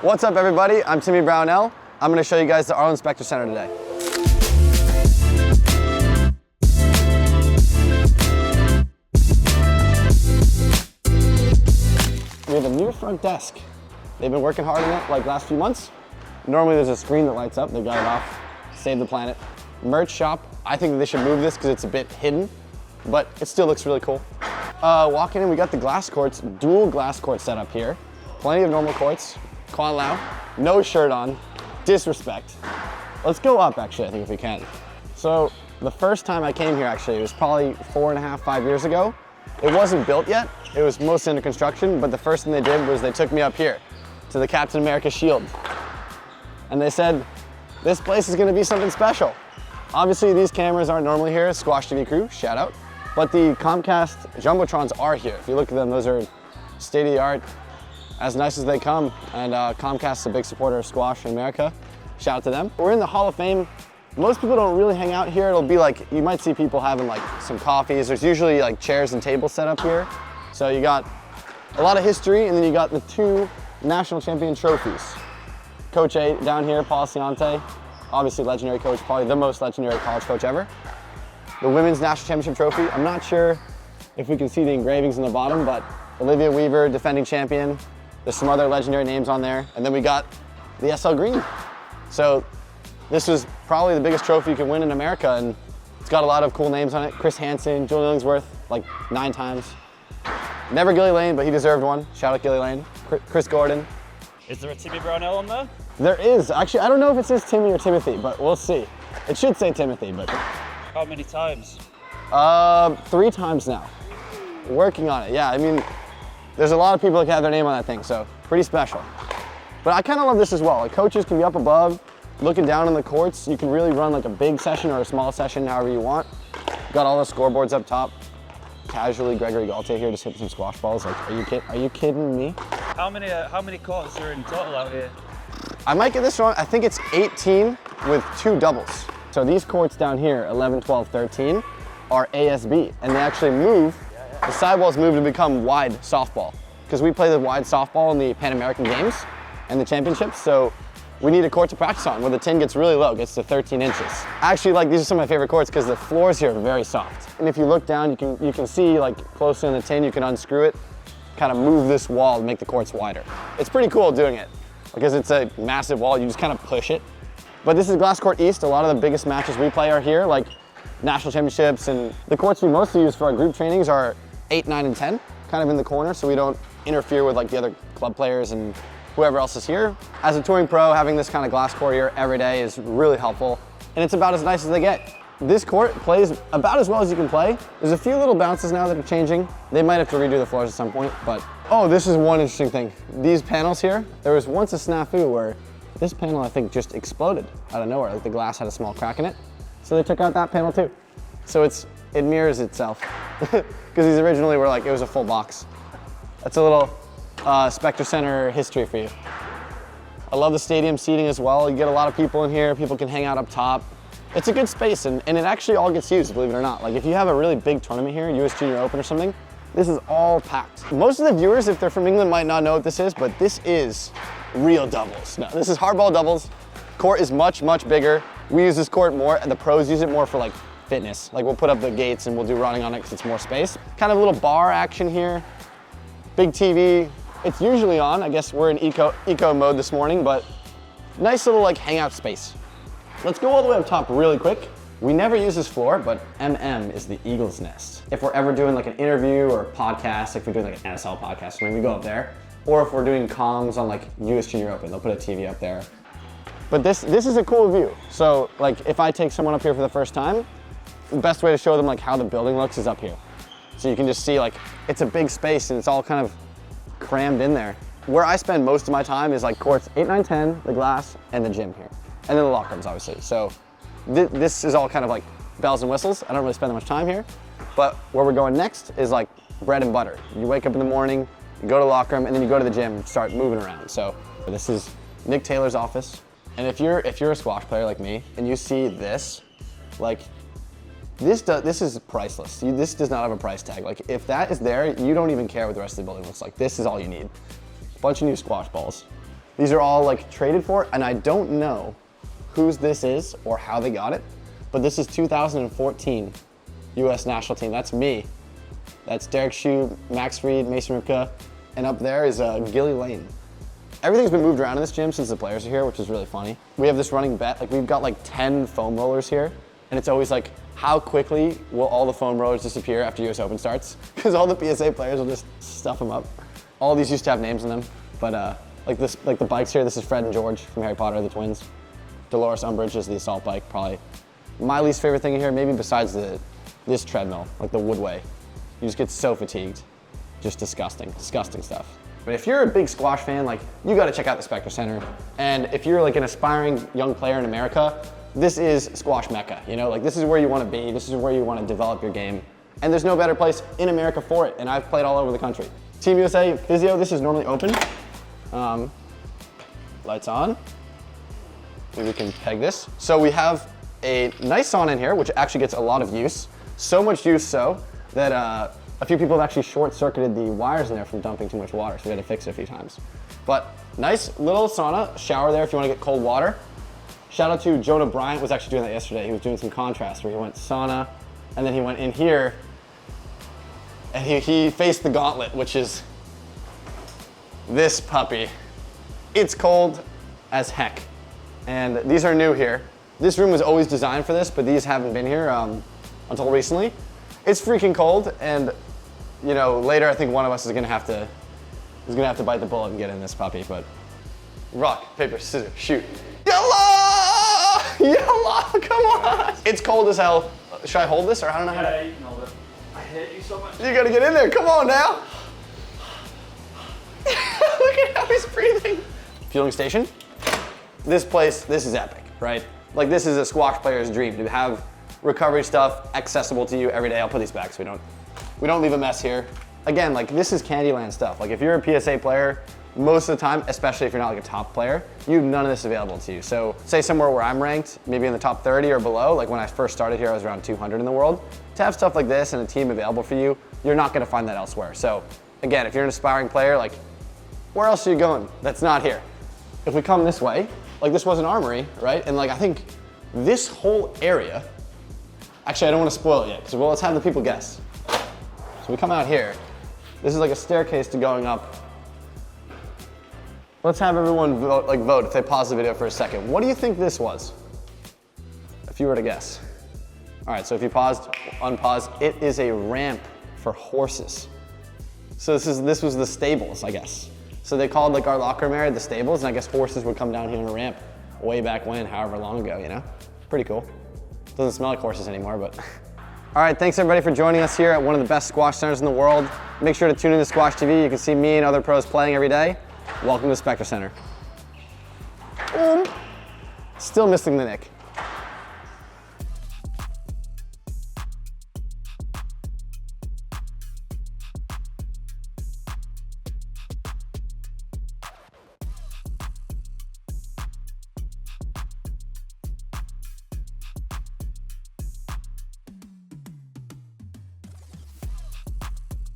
What's up everybody, I'm Timothy Brownell. I'm going to show you guys the Arlen Specter Center today. We have a new front desk. They've been working hard on it like last few months. Normally there's a screen that lights up, they got it off, save the planet. Merch shop, I think they should move this because it's a bit hidden, but it still looks really cool. Walking in, we got the glass courts, dual glass court set up here. Plenty of normal courts. Quan Lao, no shirt on, disrespect. Let's go up actually, I think if we can. So the first time I came here actually, it was probably 4.5, 5 years ago. It wasn't built yet, it was mostly under construction, but the first thing they did was they took me up here to the Captain America shield. And they said, this place is gonna be something special. Obviously these cameras aren't normally here, SQUASHTV crew, shout out. But the Comcast Jumbotrons are here. If you look at them, those are state of the art, as nice as they come, and Comcast is a big supporter of squash in America. Shout out to them. We're in the Hall of Fame. Most people don't really hang out here. It'll be like, you might see people having like some coffees. There's usually like chairs and tables set up here. So you got a lot of history, and then you got the 2 national champion trophies. Coach A down here, Paul Ciante, obviously legendary coach, probably the most legendary college coach ever. The women's national championship trophy. I'm not sure if we can see the engravings in the bottom, but Olivia Weaver, defending champion. There's some other legendary names on there. And then we got the SL Green. So this was probably the biggest trophy you can win in America, and it's got a lot of cool names on it. Chris Hansen, Julie Illingsworth, like 9 times. Never Gilly Lane, but he deserved one. Shout out Gilly Lane. Chris Gordon. Is there a Timmy Brownell on there? There is. Actually, I don't know if it says Timmy or Timothy, but we'll see. It should say Timothy, but. How many times? 3 times now. Working on it, yeah. I mean, there's a lot of people that have their name on that thing, so pretty special. But I kind of love this as well. Like, coaches can be up above, looking down on the courts. You can really run like a big session or a small session, however you want. Got all the scoreboards up top. Casually, Gregory Gaultier here just hitting some squash balls. Like, are you kidding me? How many courts are in total out here? I might get this wrong. I think it's 18 with 2 doubles. So these courts down here, 11, 12, 13, are ASB, and they actually move. The sidewalls move to become wide softball, because we play the wide softball in the Pan American Games and the championships, so we need a court to practice on where the tin gets really low, gets to 13 inches. Actually, like, these are some of my favorite courts because the floors here are very soft. And if you look down, you can see, like, closer in the tin, you can unscrew it, kind of move this wall to make the courts wider. It's pretty cool doing it because it's a massive wall, you just kind of push it. But this is Glass Court East. A lot of the biggest matches we play are here, like national championships, and the courts we mostly use for our group trainings are 8, 9, and 10, kind of in the corner, so we don't interfere with like the other club players and whoever else is here. As a touring pro, having this kind of glass court here every day is really helpful, and it's about as nice as they get. This court plays about as well as you can play. There's a few little bounces now that are changing. They might have to redo the floors at some point, but oh, this is one interesting thing. These panels here, there was once a snafu where this panel, I think, just exploded out of nowhere. Like, the glass had a small crack in it, so they took out that panel too. So it mirrors itself, because these originally were like, it was a full box. That's a little Specter Center history for you. I love the stadium seating as well. You get a lot of people in here. People can hang out up top. It's a good space, and it actually all gets used, believe it or not. Like, if you have a really big tournament here, US Junior Open or something, this is all packed. Most of the viewers, if they're from England, might not know what this is, but this is real doubles. No, this is hardball doubles. Court is much, much bigger. We use this court more, and the pros use it more for like fitness. Like, we'll put up the gates and we'll do running on it because it's more space. Kind of a little bar action here. Big TV. It's usually on. I guess we're in eco mode this morning, but nice little like hangout space. Let's go all the way up top really quick. We never use this floor, but MM is the eagle's nest. If we're ever doing like an interview or a podcast, if we're doing like an NSL podcast, maybe we go up there. Or if we're doing comms on like US Junior Open, they'll put a TV up there. But this is a cool view. So like, if I take someone up here for the first time, the best way to show them like how the building looks is up here. So you can just see like, it's a big space and it's all kind of crammed in there. Where I spend most of my time is like courts 8, 9, 10, the glass, and the gym here. And then the locker rooms, obviously. So this is all kind of like bells and whistles. I don't really spend that much time here. But where we're going next is like bread and butter. You wake up in the morning, you go to the locker room, and then you go to the gym and start moving around. So this is Nick Taylor's office. And if you're a squash player like me and you see this, like, this is priceless. This does not have a price tag. Like, if that is there, you don't even care what the rest of the building looks like. This is all you need. A bunch of new squash balls. These are all like traded for, and I don't know whose this is or how they got it, but this is 2014 US national team. That's me. That's Derek Shue, Max Reed, Mason Ripka, and up there is Gilly Lane. Everything's been moved around in this gym since the players are here, which is really funny. We have this running bet, like we've got like 10 foam rollers here, and it's always like, how quickly will all the foam rollers disappear after US Open starts? Because all the PSA players will just stuff them up. All these used to have names in them, but like the bikes here, this is Fred and George from Harry Potter, the twins. Dolores Umbridge is the assault bike, probably my least favorite thing in here, maybe besides this treadmill, like the Woodway. You just get so fatigued. Just disgusting, disgusting stuff. But if you're a big squash fan, like you gotta check out the Specter Center. And if you're like an aspiring young player in America, this is squash mecca, you know? Like this is where you wanna be, this is where you wanna develop your game. And there's no better place in America for it, and I've played all over the country. Team USA Physio, this is normally open. Lights on. Maybe we can peg this. So we have a nice sauna in here, which actually gets a lot of use. So much use so that a few people have actually short-circuited the wires in there from dumping too much water, so we had to fix it a few times. But nice little sauna, shower there if you want to get cold water. Shout out to Jonah Bryant, was actually doing that yesterday. He was doing some contrast where he went sauna, and then he went in here, and he faced the gauntlet, which is this puppy. It's cold as heck. And these are new here. This room was always designed for this, but these haven't been here until recently. It's freaking cold, and you know, later I think one of us is gonna have to bite the bullet and get in this puppy, but rock, paper, scissors, shoot. Yalla! Yalla, come on! It's cold as hell. Should I hold this, or I don't know how to? Yeah, you can hold it. I hate you so much. You gotta get in there, come on now. Look at how he's breathing. Fueling station. This place, this is epic, right? Like this is a squash player's dream, to have recovery stuff accessible to you every day. I'll put these back so we don't leave a mess here. Again, like this is Candyland stuff. Like if you're a PSA player, most of the time, especially if you're not like a top player, you have none of this available to you. So say somewhere where I'm ranked, maybe in the top 30 or below, like when I first started here, I was around 200 in the world. To have stuff like this and a team available for you, you're not gonna find that elsewhere. So again, if you're an aspiring player, like where else are you going that's not here? If we come this way, like this was an armory, right? And like I think this whole area, actually I don't want to spoil it yet, because well, let's have the people guess. So we come out here, this is like a staircase to going up. Let's have everyone vote if they pause the video for a second. What do you think this was? If you were to guess. All right, so if you paused, unpause, it is a ramp for horses. So this was the stables, I guess. So they called like our locker room area the stables, and I guess horses would come down here on a ramp way back when, however long ago, you know? Pretty cool. Doesn't smell like horses anymore, but. All right, thanks everybody for joining us here at one of the best squash centers in the world. Make sure to tune in to Squash TV. You can see me and other pros playing every day. Welcome to Specter Center. Still missing the Nick.